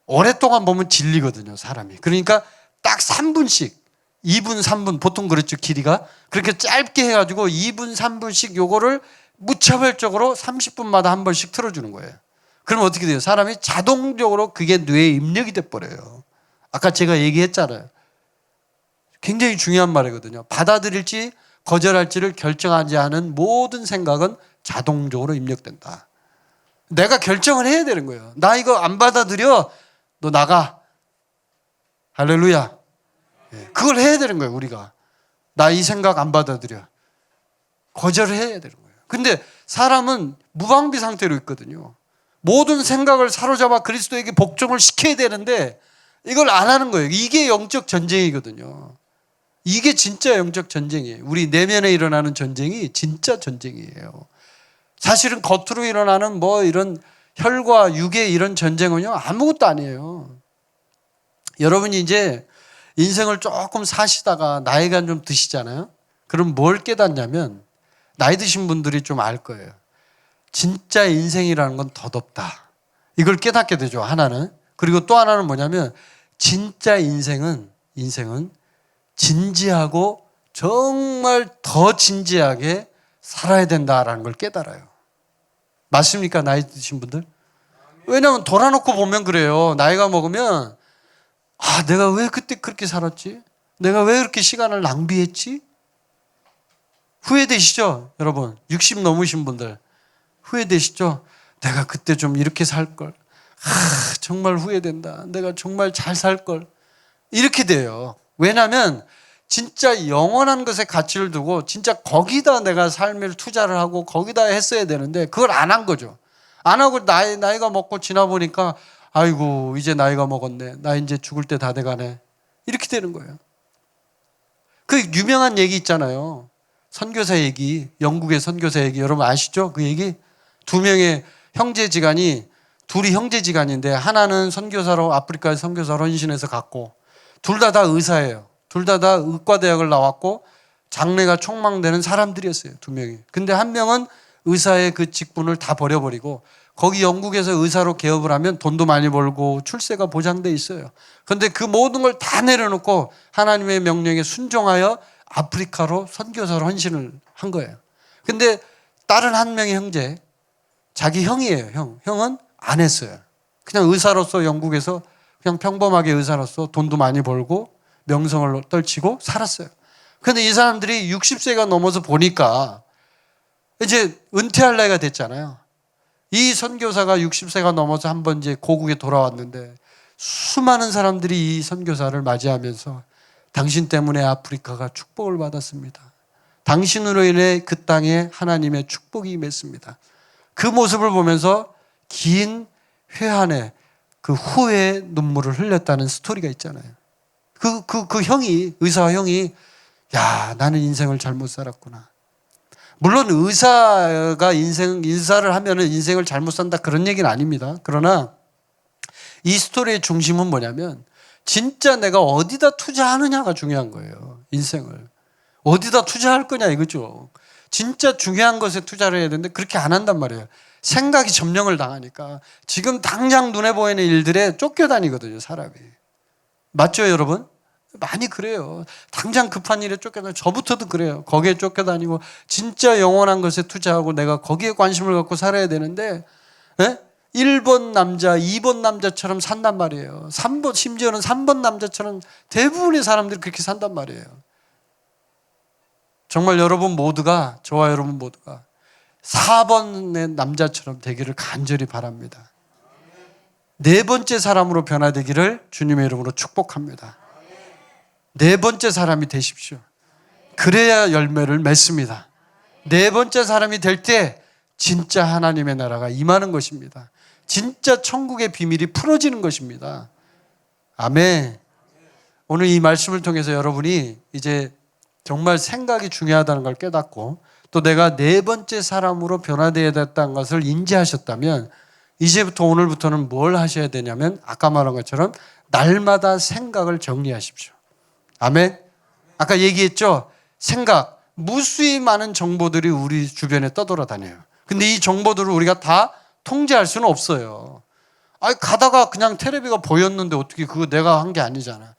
오랫동안 보면 질리거든요, 사람이. 그러니까 딱 3분씩 2분, 3분 보통 그렇죠, 길이가. 그렇게 짧게 해가지고 2분, 3분씩 요거를 무차별적으로 30분마다 한 번씩 틀어주는 거예요. 그럼 어떻게 돼요? 사람이 자동적으로 그게 뇌에 입력이 돼버려요. 아까 제가 얘기했잖아요. 굉장히 중요한 말이거든요. 받아들일지 거절할지를 결정하지 않은 모든 생각은 자동적으로 입력된다. 내가 결정을 해야 되는 거예요. 나 이거 안 받아들여. 너 나가. 할렐루야. 그걸 해야 되는 거예요, 우리가. 나 이 생각 안 받아들여. 거절을 해야 되는 거예요. 근데 사람은 무방비 상태로 있거든요. 모든 생각을 사로잡아 그리스도에게 복종을 시켜야 되는데 이걸 안 하는 거예요. 이게 영적 전쟁이거든요. 이게 진짜 영적 전쟁이에요. 우리 내면에 일어나는 전쟁이 진짜 전쟁이에요. 사실은 겉으로 일어나는 뭐 이런 혈과 육의 이런 전쟁은요, 아무것도 아니에요. 여러분이 이제 인생을 조금 사시다가 나이가 좀 드시잖아요. 그럼 뭘 깨닫냐면 나이 드신 분들이 좀 알 거예요. 진짜 인생이라는 건 덧없다. 이걸 깨닫게 되죠, 하나는. 그리고 또 하나는 뭐냐면 진짜 인생은 진지하고 정말 더 진지하게 살아야 된다라는 걸 깨달아요. 맞습니까? 나이 드신 분들? 왜냐하면 돌아놓고 보면 그래요. 나이가 먹으면 내가 왜 그때 그렇게 살았지? 내가 왜 그렇게 시간을 낭비했지? 후회되시죠? 여러분 60 넘으신 분들 후회되시죠? 내가 그때 좀 이렇게 살걸. 정말 후회된다. 내가 정말 잘 살걸. 이렇게 돼요. 왜냐하면 진짜 영원한 것에 가치를 두고 진짜 거기다 내가 삶을 투자를 하고 거기다 했어야 되는데 그걸 안 한 거죠. 안 하고 나이가 먹고 지나 보니까 아이고 이제 나이가 먹었네. 나 이제 죽을 때 다 돼가네. 이렇게 되는 거예요. 그 유명한 얘기 있잖아요. 선교사 얘기, 영국의 선교사 얘기 여러분 아시죠? 그 얘기? 두 명의 형제지간이 둘이 형제지간인데 하나는 선교사로 아프리카의 선교사로 헌신해서 갔고 둘 다 의사예요. 둘 다 의과대학을 나왔고 장래가 촉망되는 사람들이었어요. 두 명이. 근데 한 명은 의사의 그 직분을 다 버려버리고 거기 영국에서 의사로 개업을 하면 돈도 많이 벌고 출세가 보장돼 있어요. 그런데 그 모든 걸 다 내려놓고 하나님의 명령에 순종하여 아프리카로 선교사로 헌신을 한 거예요. 근데 다른 한 명의 형제, 자기 형이에요. 형은 안 했어요. 그냥 의사로서 영국에서 그냥 평범하게 의사로서 돈도 많이 벌고 명성을 떨치고 살았어요. 그런데 이 사람들이 60세가 넘어서 보니까 이제 은퇴할 나이가 됐잖아요. 이 선교사가 60세가 넘어서 한번 이제 고국에 돌아왔는데 수많은 사람들이 이 선교사를 맞이하면서 당신 때문에 아프리카가 축복을 받았습니다. 당신으로 인해 그 땅에 하나님의 축복이 임했습니다. 그 모습을 보면서 긴 회한의 그 후회의 눈물을 흘렸다는 스토리가 있잖아요. 그 형이, 의사 형이, 야, 나는 인생을 잘못 살았구나. 물론 의사가 인사를 하면은 인생을 잘못 산다 그런 얘기는 아닙니다. 그러나 이 스토리의 중심은 뭐냐면 진짜 내가 어디다 투자하느냐가 중요한 거예요. 인생을. 어디다 투자할 거냐 이거죠. 진짜 중요한 것에 투자를 해야 되는데 그렇게 안 한단 말이에요. 생각이 점령을 당하니까 지금 당장 눈에 보이는 일들에 쫓겨다니거든요, 사람이. 맞죠, 여러분? 많이 그래요. 당장 급한 일에 쫓겨다니고 저부터도 그래요. 거기에 쫓겨다니고 진짜 영원한 것에 투자하고 내가 거기에 관심을 갖고 살아야 되는데 1번 남자, 2번 남자처럼 산단 말이에요. 3번, 심지어는 3번 남자처럼 대부분의 사람들이 그렇게 산단 말이에요. 정말 여러분 모두가, 저와 여러분 모두가 4번의 남자처럼 되기를 간절히 바랍니다. 네 번째 사람으로 변화되기를 주님의 이름으로 축복합니다. 네 번째 사람이 되십시오. 그래야 열매를 맺습니다. 네 번째 사람이 될 때 진짜 하나님의 나라가 임하는 것입니다. 진짜 천국의 비밀이 풀어지는 것입니다. 아멘. 오늘 이 말씀을 통해서 여러분이 이제 정말 생각이 중요하다는 걸 깨닫고 또 내가 네 번째 사람으로 변화되어야 됐다는 것을 인지하셨다면 이제부터 오늘부터는 뭘 하셔야 되냐면 아까 말한 것처럼 날마다 생각을 정리하십시오. 아멘. 아까 얘기했죠. 생각, 무수히 많은 정보들이 우리 주변에 떠돌아다녀요. 근데 이 정보들을 우리가 다 통제할 수는 없어요. 가다가 그냥 텔레비가 보였는데 어떻게 그거 내가 한 게 아니잖아.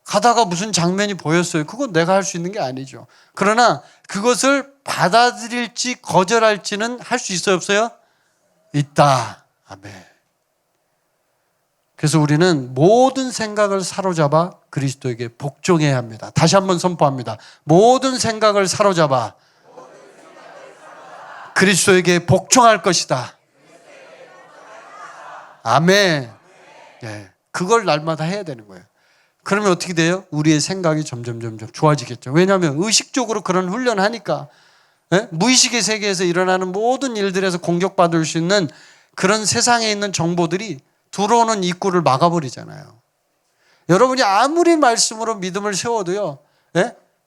가다가 무슨 장면이 보였어요. 그건 내가 할 수 있는 게 아니죠. 그러나 그것을 받아들일지 거절할지는 할 수 있어요, 없어요? 있다. 아멘. 그래서 우리는 모든 생각을 사로잡아 그리스도에게 복종해야 합니다. 다시 한번 선포합니다. 모든 생각을 사로잡아 그리스도에게 복종할 것이다. 아멘. 네, 그걸 날마다 해야 되는 거예요. 그러면 어떻게 돼요? 우리의 생각이 점점 좋아지겠죠. 왜냐하면 의식적으로 그런 훈련을 하니까 무의식의 세계에서 일어나는 모든 일들에서 공격받을 수 있는 그런 세상에 있는 정보들이 들어오는 입구를 막아버리잖아요. 여러분이 아무리 말씀으로 믿음을 세워도요,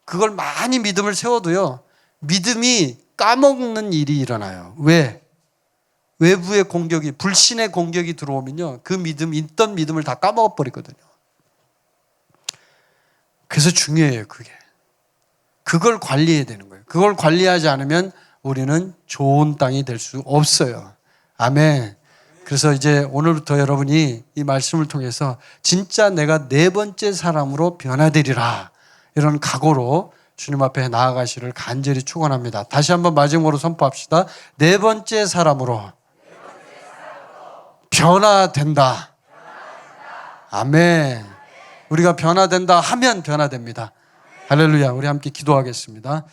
그걸 많이 믿음을 세워도요, 믿음이 까먹는 일이 일어나요. 왜? 외부의 공격이, 불신의 공격이 들어오면요, 그 믿음, 있던 믿음을 다 까먹어버리거든요. 그래서 중요해요, 그게. 그걸 관리해야 되는 거예요. 그걸 관리하지 않으면 우리는 좋은 땅이 될 수 없어요. 아멘. 그래서 이제 오늘부터 여러분이 이 말씀을 통해서 진짜 내가 네 번째 사람으로 변화되리라, 이런 각오로 주님 앞에 나아가시를 간절히 축원합니다. 다시 한번 마지막으로 선포합시다. 네 번째 사람으로 변화된다. 아멘. 우리가 변화된다 하면 변화됩니다. 할렐루야. 우리 함께 기도하겠습니다.